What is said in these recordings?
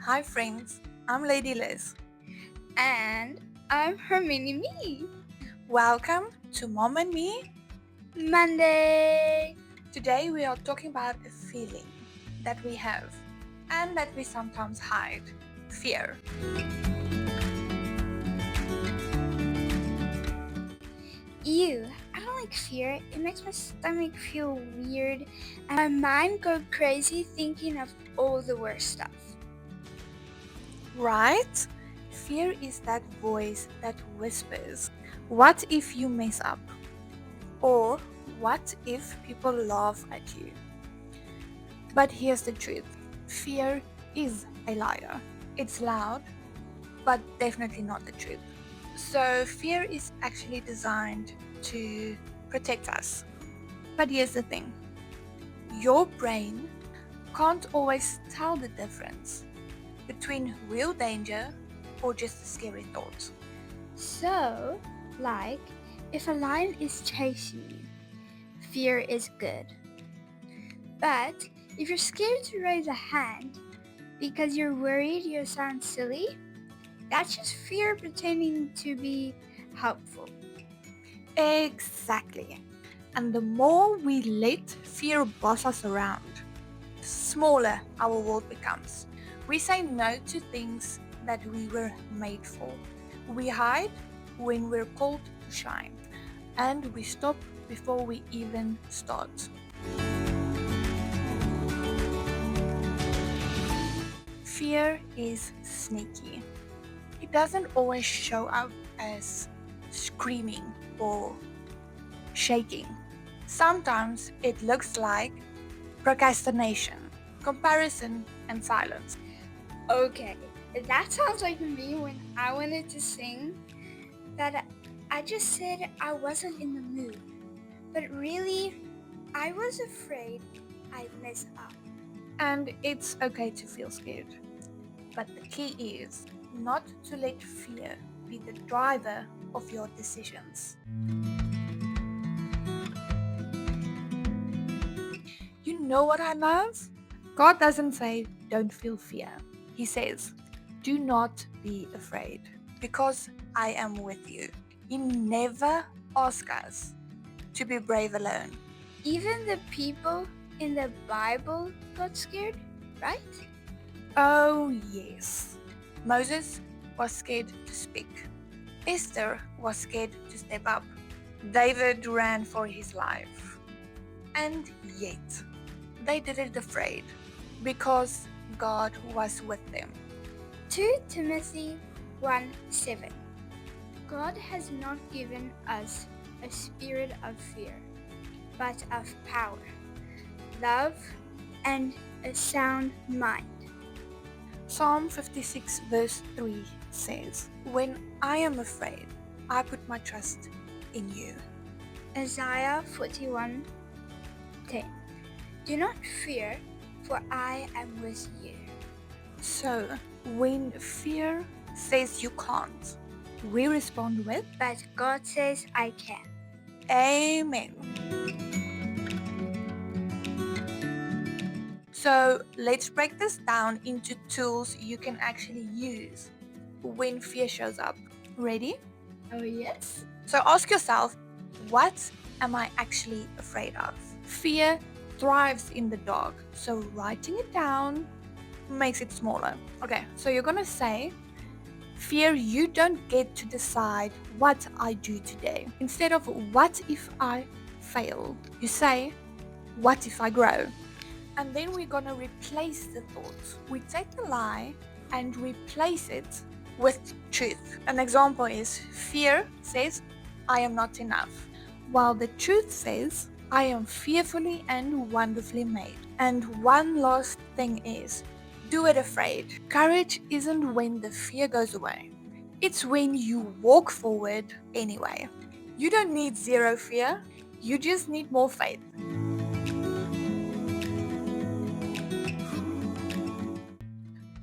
Hi friends, I'm Lady Liz. And I'm her mini me. Welcome to Mom and Me. Monday. Today we are talking about a feeling that we have and that we sometimes hide. Fear. Ew, I don't like fear. It makes my stomach feel weird and my mind go crazy thinking of all the worst stuff. Right? Fear is that voice that whispers, what if you mess up? Or what if people laugh at you? But here's the truth. Fear is a liar. It's loud, but definitely not the truth. So fear is actually designed to protect us. But here's the thing. Your brain can't always tell the difference between real danger or just a scary thought. So, like, if a lion is chasing you, fear is good. But if you're scared to raise a hand because you're worried you'll sound silly, that's just fear pretending to be helpful. Exactly. And the more we let fear boss us around, the smaller our world becomes. We say no to things that we were made for. We hide when we're called to shine. And we stop before we even start. Fear is sneaky. It doesn't always show up as screaming or shaking. Sometimes it looks like procrastination, comparison, and silence. Okay, that sounds like me when I wanted to sing, that I just said I wasn't in the mood. But really, I was afraid I'd mess up. And it's okay to feel scared. But the key is not to let fear be the driver of your decisions. You know what I love? God doesn't say, don't feel fear. He says, do not be afraid, because I am with you. He never asks us to be brave alone. Even the people in the Bible got scared, right? Oh, yes. Moses was scared to speak. Esther was scared to step up. David ran for his life. And yet, they did it afraid because God was with them. 2 Timothy 1:7. God has not given us a spirit of fear, but of power, love, and a sound mind. Psalm 56 verse 3 says, when I am afraid, I put my trust in you. Isaiah 41:10. Do not fear, for I am with you. So, when fear says you can't, we respond with, But God says I can. Amen. So let's break this down into tools you can actually use when fear shows up. Ready? Oh, yes? So ask yourself, what am I actually afraid of? Fear thrives in the dark, so writing it down makes it smaller. Okay, so you're gonna say, fear, you don't get to decide what I do today. Instead of what if I fail, you say, what if I grow? And then we're going to replace the thought. We take the lie and replace it with truth. An example is fear says, I am not enough, while the truth says, I am fearfully and wonderfully made. And one last thing is, do it afraid. Courage isn't when the fear goes away, it's when you walk forward anyway. You don't need zero fear, you just need more faith.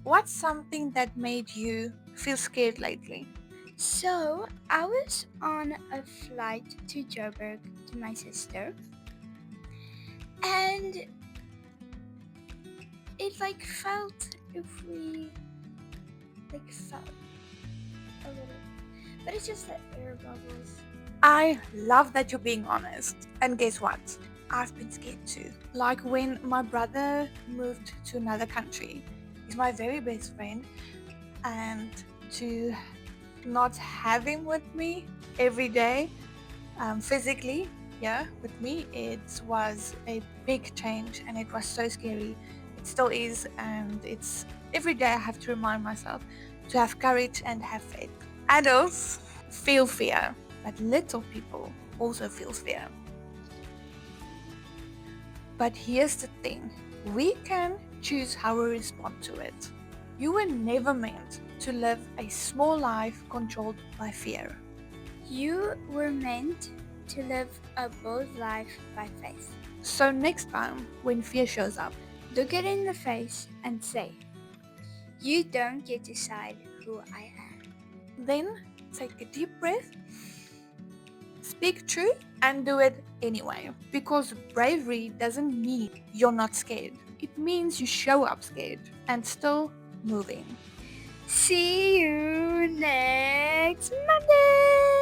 What's something that made you feel scared lately? So, I was on a flight to Joburg to my sister, and it felt if we like foam a little, but it's just the air bubbles. I love that you're being honest. And guess what? I've been scared too. Like when my brother moved to another country. He's my very best friend, and to not have him with me every day, physically, yeah, with me, it was a big change and it was so scary. It still is, and it's every day I have to remind myself to have courage and have faith. Adults feel fear, but little people also feel fear. But here's the thing, we can choose how we respond to it. You were never meant to live a small life controlled by fear. You were meant to live a bold life by faith. So next time when fear shows up, Look it in the face and say, you don't get to decide who I am. then take a deep breath, speak true, and do it anyway. Because bravery doesn't mean you're not scared. It means you show up scared and still moving. See you next Monday!